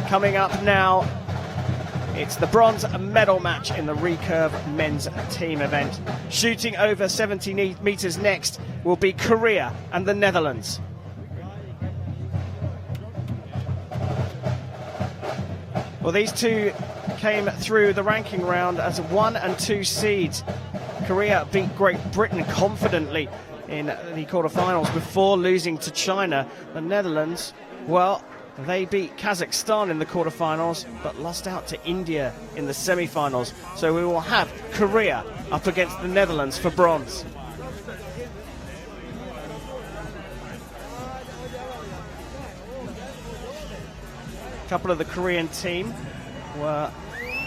Coming up now, it's the bronze medal match in the Recurve men's team event. Shooting over 70 metres next will be Korea and the Netherlands. Well, these two came through the ranking round as 1 and 2 seeds. Korea beat Great Britain confidently in the quarterfinals before losing to China. The Netherlands, well, they beat Kazakhstan in the quarterfinals but lost out to India in the semi-finals. So we will have Korea up against the Netherlands for bronze. A couple of the Korean team were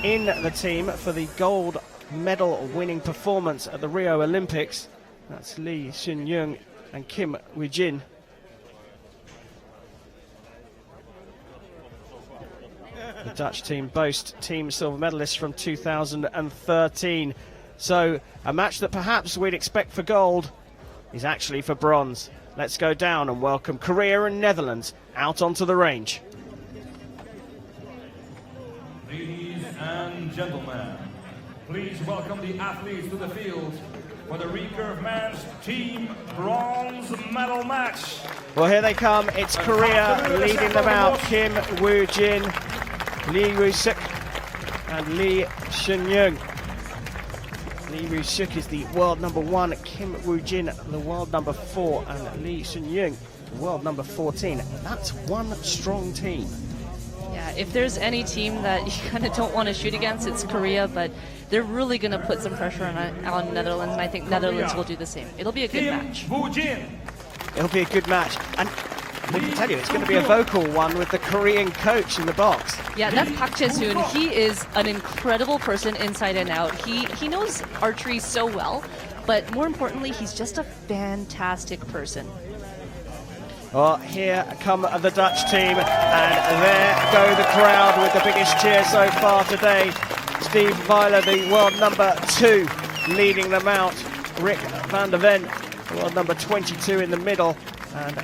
in the team for the gold medal winning performance at the Rio Olympics. That's Lee SeunGyun and Woojin. The Dutch team boast team silver medalists from 2013. So a match that perhaps we'd expect for gold is actually for bronze. Let's go down and welcome Korea and Netherlands out onto the range. Ladies and gentlemen, please welcome the athletes to the field for the Recurve men's team bronze medal match. Well, here they come. It's Korea leading them out. Woojin, Lee Seok and Lee SeunGyun. Lee Seok is the world number 1, Woojin the world number 4, and Lee SeunGyun the world number 14. That's one strong team. Yeah, if there's any team that you kind of don't want to shoot against, it's Korea, but they're really going to put some pressure on Netherlands, and I think Netherlands will do the same. It'll be a good match. It'll be a good match, and I can tell you it's going to be a vocal one with the Korean coach in the box. Yeah, that's Park Jae-soon. He is an incredible person inside and out. He knows archery so well, but more importantly, he's just a fantastic person. Well, here come the Dutch team, and there go the crowd with the biggest cheer so far today. Steve Wijler, the world number 2, leading them out. Rick van der Ven, the world number 22 in the middle, and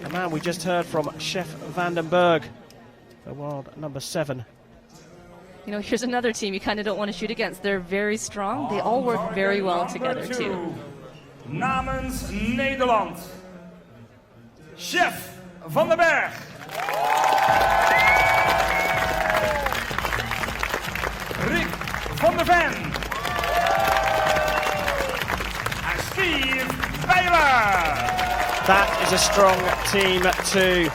the man we just heard from, Chef Vandenberg, the world number 7. You know, here's another team you kind of don't want to shoot against. They're very strong. They all work very well together, too. Namens Nederland, Chef van den Berg. Rick van der Ven. And Steve Wijler. That is a strong team too.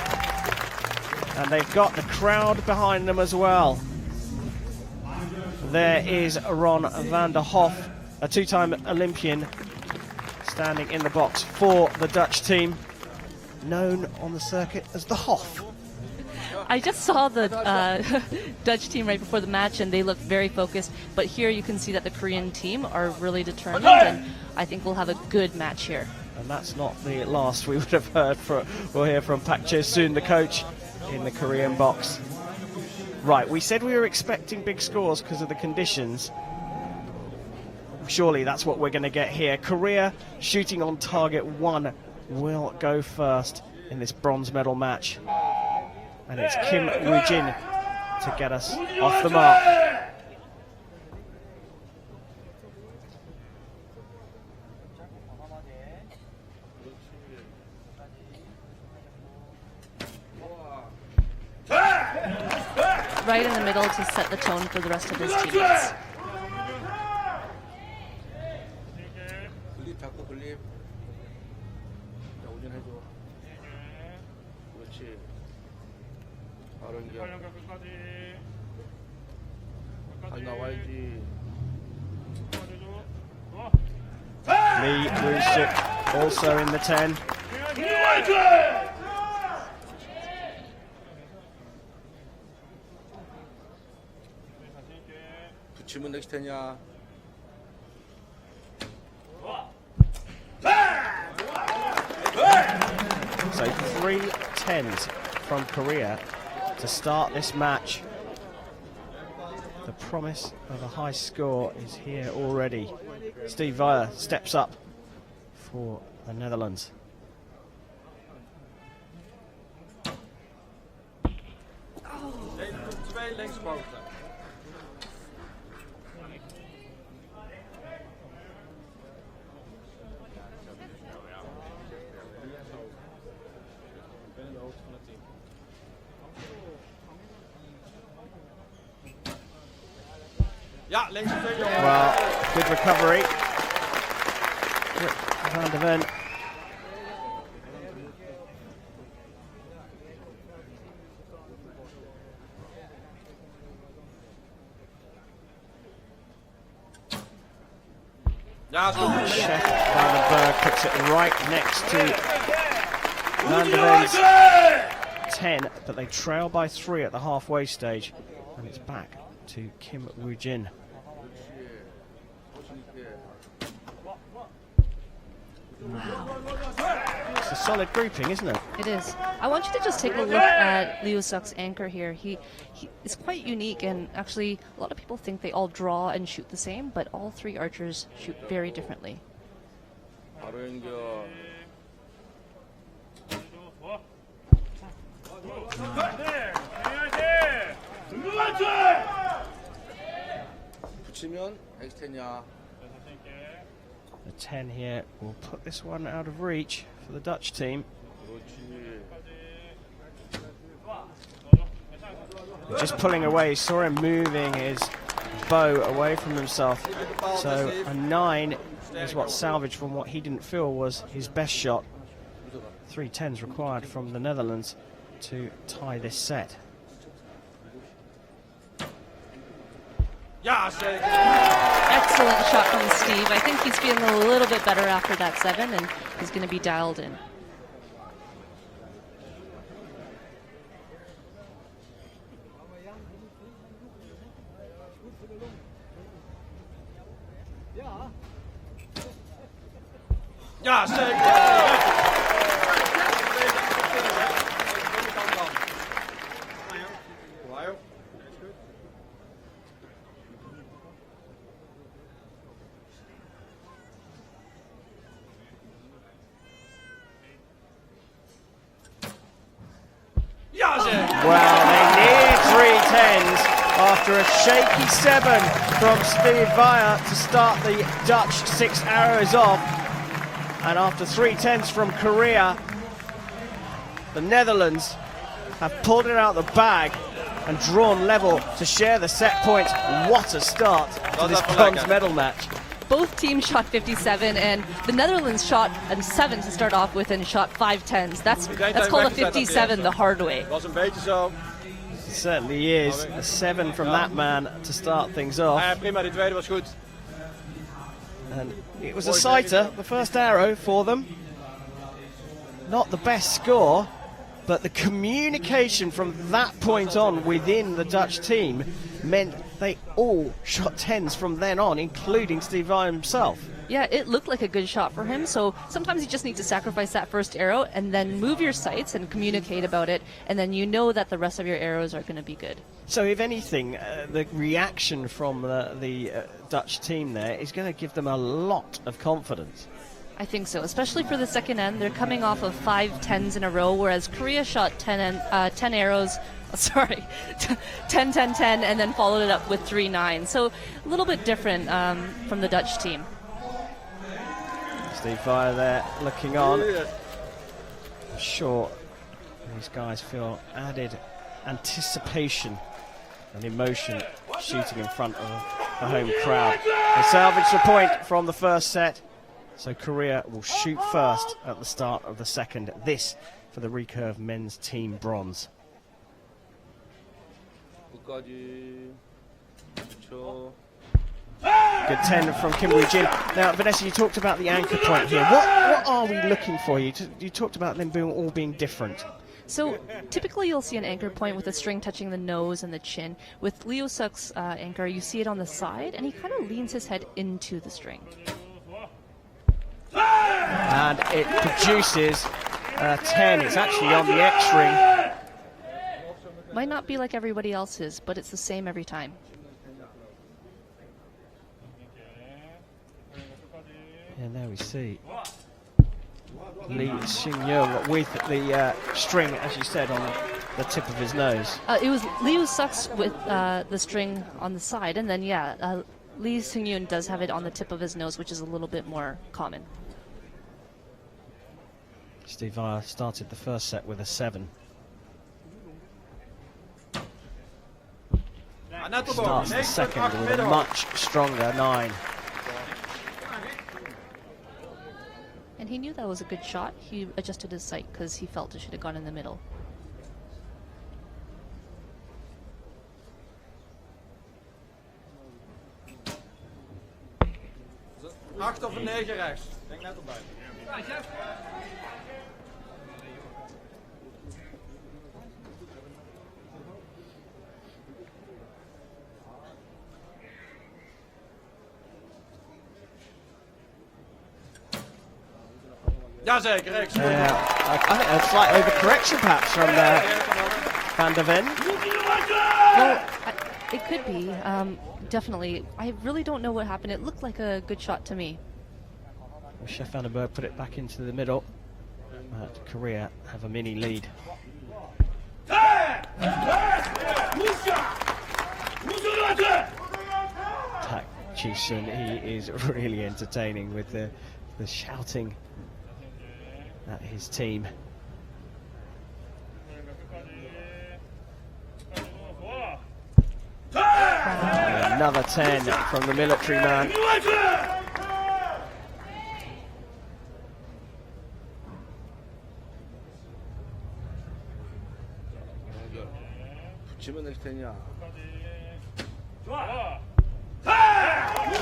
And they've got the crowd behind them as well. There is Ron van der Hof, a 2-time Olympian, standing in the box for the Dutch team, known on the circuit as the Hof. I just saw the Dutch team right before the match, and they look very focused. But here you can see that the Korean team are really determined, and I think we'll have a good match here. And that's not the last we would have heard. We'll hear from Park Jae-soon, the coach, in the Korean box. Right, we said we were expecting big scores because of the conditions. Surely that's what we're going to get here. Korea shooting on target 1 will go first in this bronze medal match. And it's Woojin to get us off the mark. Right in the middle to set the tone for the rest of his teammates. Lee Seuk also in the 10. 붙이면 넥스트 테냐. So 3 10s from Korea to start this match. The promise of a high score is here already. Steve Wijler steps up for the Netherlands. 2 links pauze. Ja, links 2 jongen. Well, good recovery. Van der Ven. Ja, is goed. Sjef Berg puts it right next to Van der Ven's 10, but they trail by 3 at the halfway stage, and it's back to Kim Woojin. It's a solid grouping, isn't it? It is. I want you to just take a look at Lee SeunGyun's anchor here. He is quite unique, and actually a lot of people think they all draw and shoot the same, but all 3 archers shoot very differently. 바로 연결. 붙이면 엑스텐이야. The 10 here will put this one out of reach for the Dutch team. Just pulling away, saw him moving his bow away from himself. So a 9 is what's salvaged from what he didn't feel was his best shot. 3 10s required from the Netherlands to tie this set. Excellent shot from Steve. I think he's feeling a little bit better after that 7, and he's going to be dialed in. Ja, zeker. Well, they need 3 10s after a shaky 7 from Steve Wijler to start the Dutch 6 arrows off. And after 3 10s from Korea, the Netherlands have pulled it out of the bag and drawn level to share the set points. What a start to this bronze medal match. Both teams shot 57, and the Netherlands shot a 7 to start off with and shot 5 10s. That's called a 57 the hard way. Was een beetje zo. It certainly is. A 7 from that man to start things off. Ja, prima, die tweede was goed. And it was a sighter, the first arrow for them. Not the best score, but the communication from that point on within the Dutch team meant they all shot 10s from then on, including Steve Wijler himself. Yeah, it looked like a good shot for him, so sometimes you just need to sacrifice that first arrow and then move your sights and communicate about it, and then you know that the rest of your arrows are going to be good. So if anything, the reaction from the Dutch team there is going to give them a lot of confidence. I think so, especially for the second end. They're coming off of 5 10s in a row, whereas Korea shot 10 arrows, 10, 10, 10, and then followed it up with 3 9. So a little bit different from the Dutch team. Steve Wijler there looking on. Sure, these guys feel added anticipation and emotion shooting in front of the home crowd. They salvaged the point from the first set, so Korea will shoot first at the start of the second. This for the Recurve men's team bronze. Good 10 from Kim Woojin. Now, Vanessa, you talked about the anchor point here. What are we looking for? You talked about them all being different. So typically you'll see an anchor point with a string touching the nose and the chin. With Lee SeunGyun's anchor, you see it on the side, and he kind of leans his head into the string. And it produces a 10. It's actually on the X string. Might not be like everybody else's, but it's the same every time. And there we see Lee SeunGyun with the string, as you said, on the tip of his nose. It was Lee sucks with the string on the side, and then Lee SeunGyun does have it on the tip of his nose, which is a little bit more common. Steve Wijler started the first set with a 7. Starts the second with a much stronger 9. And he knew that was a good shot. He adjusted his sight because he felt it should have gone in the middle. Acht of een 9 rechts. Denk net erbij. Jazeker, rechts. I think a slight overcorrection perhaps from Van der Ven. Well, it could be. Definitely. I really don't know what happened. It looked like a good shot to me. Well, Sjef van den Berg put it back into the middle. But Korea have a mini lead. Tak Ji-sun, he is really entertaining with the shouting at his team. Another 10 from the military man.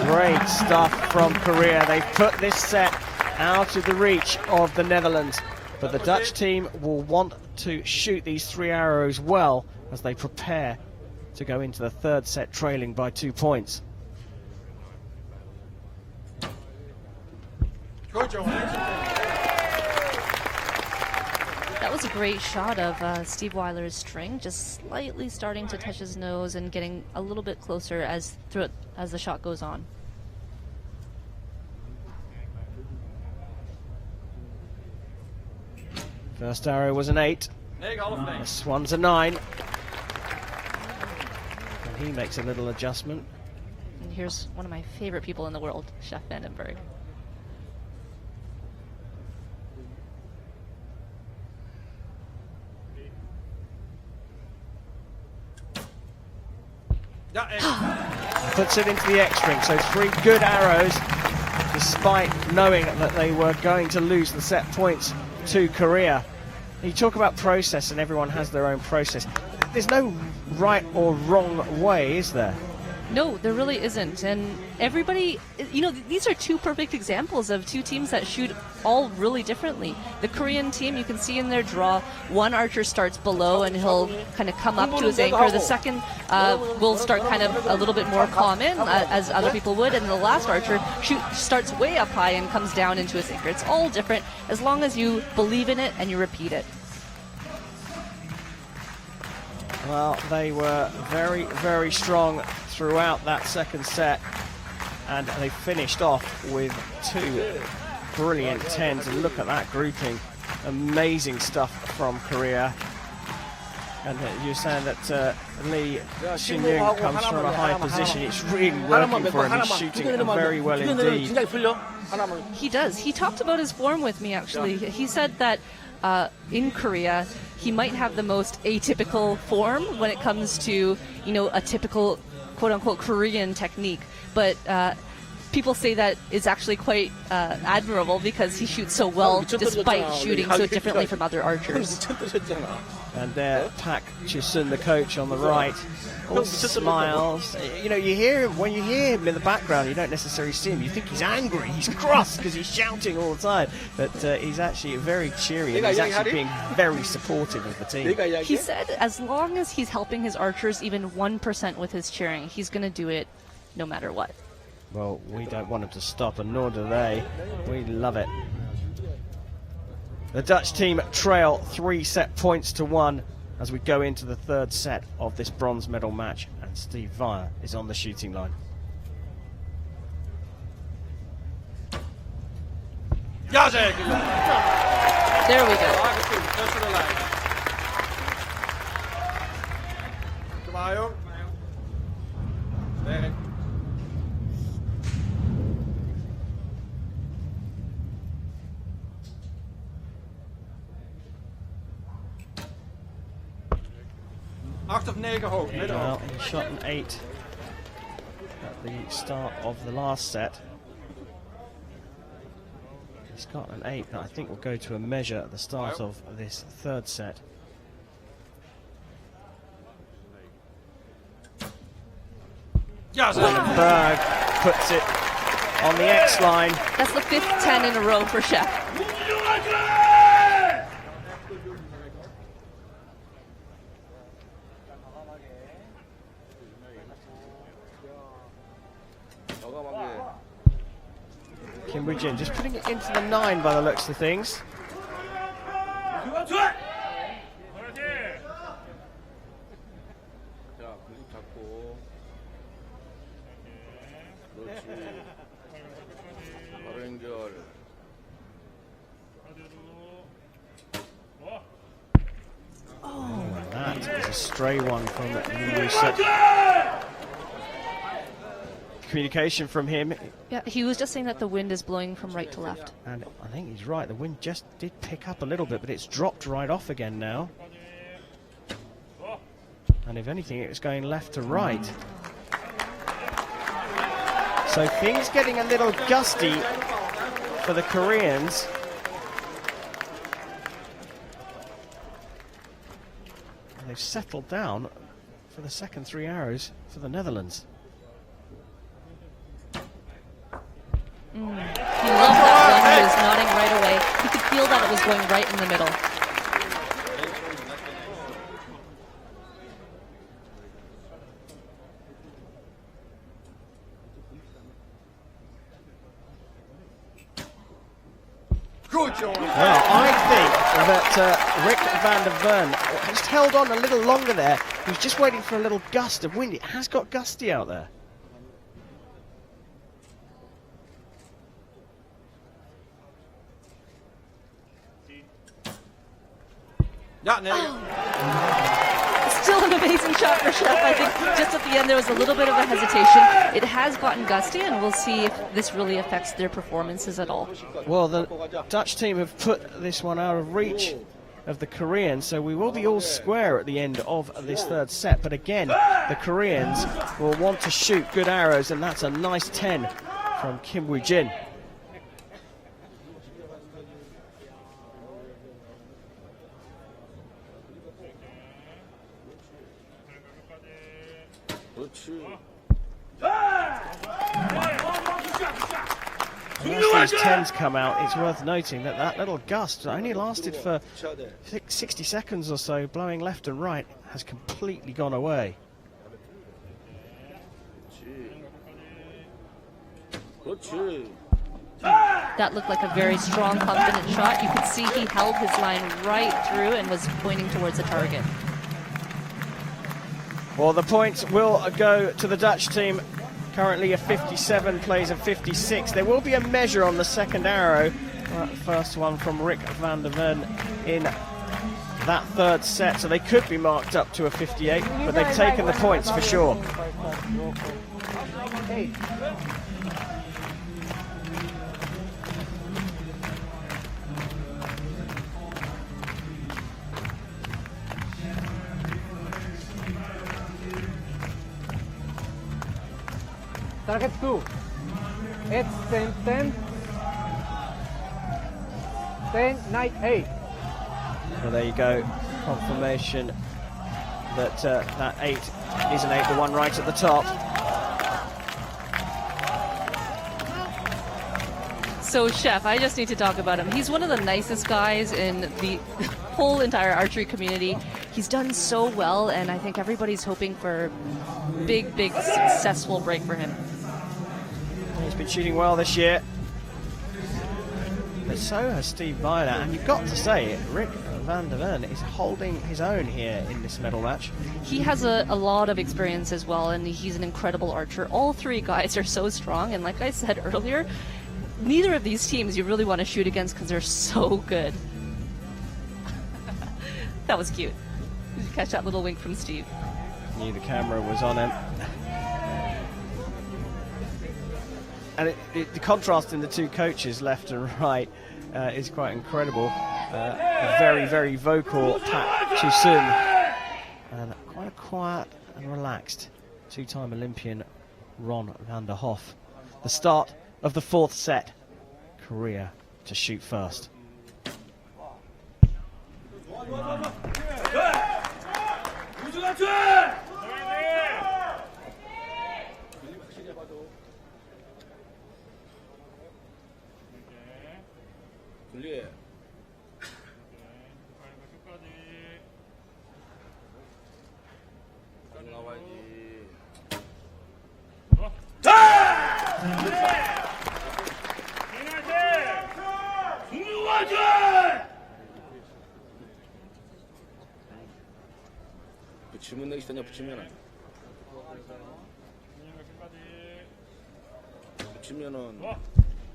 Great stuff from Korea. They've put this set out of the reach of the Netherlands, but the Dutch team will want to shoot these 3 arrows well as they prepare to go into the third set trailing by 2 points. That was a great shot of Steve Wijler's string, just slightly starting to touch his nose and getting a little bit closer as the shot goes on. First arrow was an 8. This one's a 9. And he makes a little adjustment. And here's one of my favorite people in the world, Chef Van den Berg. Puts it into the X string, so 3 good arrows, despite knowing that they were going to lose the set points to Korea. You talk about process, and everyone has their own process. There's no right or wrong way, is there? No, there really isn't. And everybody, you know, these are 2 perfect examples of 2 teams that shoot all really differently. The Korean team, you can see in their draw, one archer starts below and he'll kind of come up to his anchor. The second will start kind of a little bit more common, as other people would. And the last archer starts way up high and comes down into his anchor. It's all different as long as you believe in it and you repeat it. Well, they were very, very strong throughout that second set, and they finished off with 2 brilliant 10s. And look at that grouping. Amazing stuff from Korea. And you're saying that Lee SeunGyun comes from a high position. It's really working for him. He's shooting very well indeed. He does. He talked about his form with me, actually. He said that in Korea, he might have the most atypical form when it comes to, you know, a typical quote-unquote Korean technique. But people say that is actually quite admirable because he shoots so well despite shooting so differently from other archers. And there, Pak Ji-sun, the coach on the right, all smiles. You know, you hear him, when you hear him in the background, you don't necessarily see him. You think he's angry, he's cross because he's shouting all the time. But he's actually very cheery, and he's actually being very supportive of the team. He said as long as he's helping his archers even 1% with his cheering, he's going to do it no matter what. Well, we don't want him to stop, and nor do they. We love it. The Dutch team trail 3 set points to 1 as we go into the third set of this bronze medal match, and Steve Wijler is on the shooting line. There we go. Maar jong. Werk. Acht of 9 hoog, midden Well, hoog. he shot an 8 at the start of the last set. He's got an 8 that I think will go to a measure at the start of this third set. Ja, zo. And Berg puts it on the X line. That's the 5th 10 in a row for Sjef. Kim Woojin just putting it into the 9 by the looks of things. 자, 구슬 잡고. 그렇지. 바로 연결. That is a stray one from Lee. Communication from him, Yeah, he was just saying that the wind is blowing from right to left. and I think he's right. The wind just did pick up a little bit, but it's dropped right off again now. And if anything, it's going left to right. So things getting a little gusty for the Koreans. And they've settled down for the second 3 arrows for the Netherlands. He loved that one. He was nodding right away. He could feel that it was going right in the middle. Goed, jongen. Well, I think that Rick van der Ven just held on a little longer there. He was just waiting for a little gust of wind. It has got gusty out there. Ja, nee. Still an amazing shot for Sjef. I think just at the end there was a little bit of a hesitation. It has gotten gusty, and we'll see if this really affects their performances at all. Well, the Dutch team have put this one out of reach of the Koreans, so we will be all square at the end of this third set. But again, the Koreans will want to shoot good arrows, and that's a nice 10 from Kim Woojin. As these 10s come out, it's worth noting that that little gust that only lasted for 60 seconds or so, blowing left and right, has completely gone away. That looked like a very strong, confident shot. You could see he held his line right through and was pointing towards the target. Well, the points will go to the Dutch team. Currently a 57 plays a 56. There will be a measure on the second arrow. First one from Rick van der Ven in that third set. So they could be marked up to a 58, but they've taken the points for sure. Target 2. It's 10, 10. 10, 9, 8. Well, there you go. Confirmation that that 8 is an 8, the one right at the top. So Sjef, I just need to talk about him. He's one of the nicest guys in the whole entire archery community. He's done so well, and I think everybody's hoping for a big, big successful break for him. He's been shooting well this year. But so has Steve Wijler, and you've got to say, Rick van der Ven is holding his own here in this medal match. He has a lot of experience as well, and he's an incredible archer. All three guys are so strong, and like I said earlier, neither of these teams you really want to shoot against because they're so good. That was cute. Did you catch that little wink from Steve? Knew the camera was on him. And the contrast in the two coaches, left and right, is quite incredible. A very, very vocal Pak Chi-sun, and quite a quiet and relaxed two-time Olympian Ron van der Hoff. The start of the fourth set. Korea to shoot first. 분리해. 가지고 나와야지. 붙이면 내기 있었냐? 붙이면은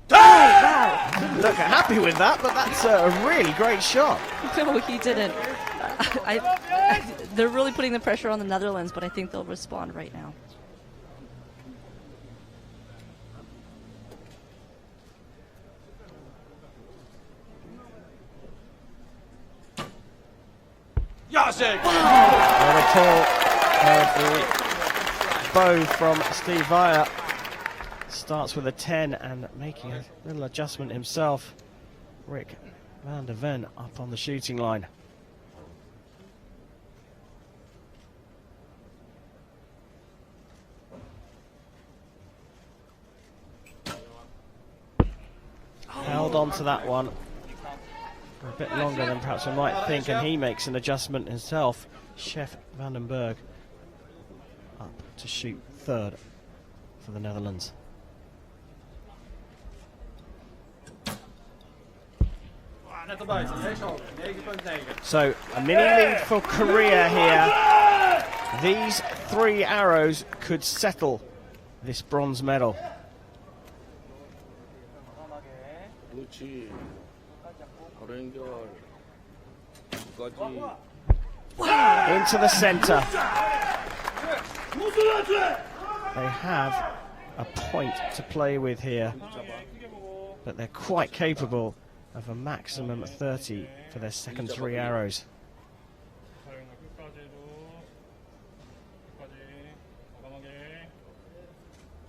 Didn't look happy with that, but that's a really great shot. No, he didn't. They're really putting the pressure on the Netherlands, but I think they'll respond right now. What a tall bow from Steve Wijler. Starts with a 10 and making a little adjustment himself. Rick van der Ven up on the shooting line. Held on to that one for a bit longer than perhaps we might think, and he makes an adjustment himself. Sjef Vandenberg up to shoot third for the Netherlands. So a mini lead for Korea here. These three arrows could settle this bronze medal. 그렇지. 연결. 끝까지. Into the center. They have a point to play with here, but they're quite capable of a maximum 30 for their second three arrows.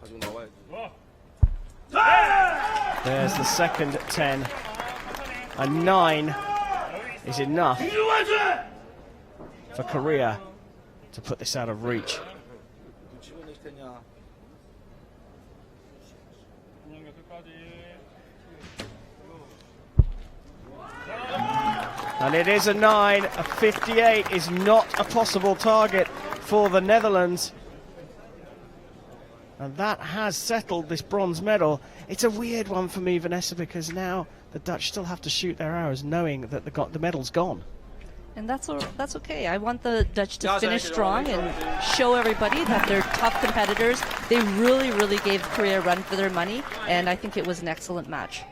가지고 나와야지. There's the second 10. A 9 is enough for Korea to put this out of reach. 붙이면 내기 되냐? And it is a 9. A 58 is not a possible target for the Netherlands. And that has settled this bronze medal. It's a weird one for me, Vanessa, because now the Dutch still have to shoot their arrows knowing that the medal's gone. And that's okay. I want the Dutch to finish strong and show everybody that they're tough competitors. They really, really gave Korea a run for their money, and I think it was an excellent match.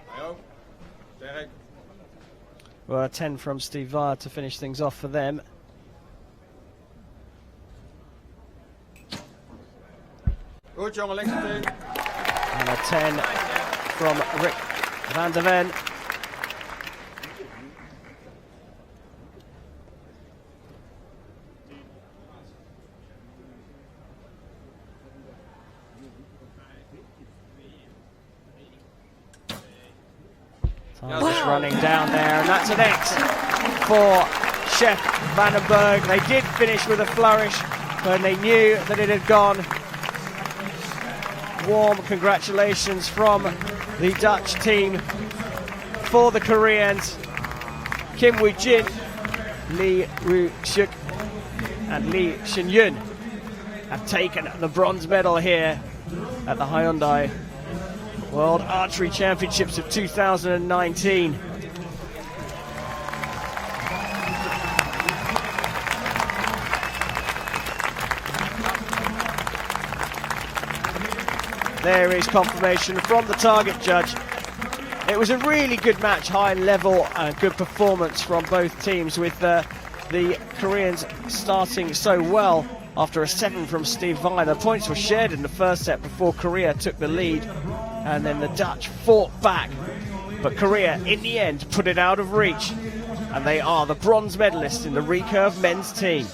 Well, a 10 from Steve Wijler to finish things off for them. 그렇지, jongen, links meteen. And a 10 from Rick van der Ven. Time just running down there, and that's an X for Sjef Vandenberg. They did finish with a flourish, but they knew that it had gone. Warm congratulations from the Dutch team for the Koreans. Kim Woojin, Lee SeunGyun and Lee SeunGyun have taken the bronze medal here at the Hyundai World Archery Championships of 2019. There is confirmation from the target judge. It was a really good match, high level, good performance from both teams, with the Koreans starting so well after a 7 from Steve Wijler. Points were shared in the first set before Korea took the lead, and then the Dutch fought back. But Korea, in the end, put it out of reach, and they are the bronze medalists in the recurve men's team.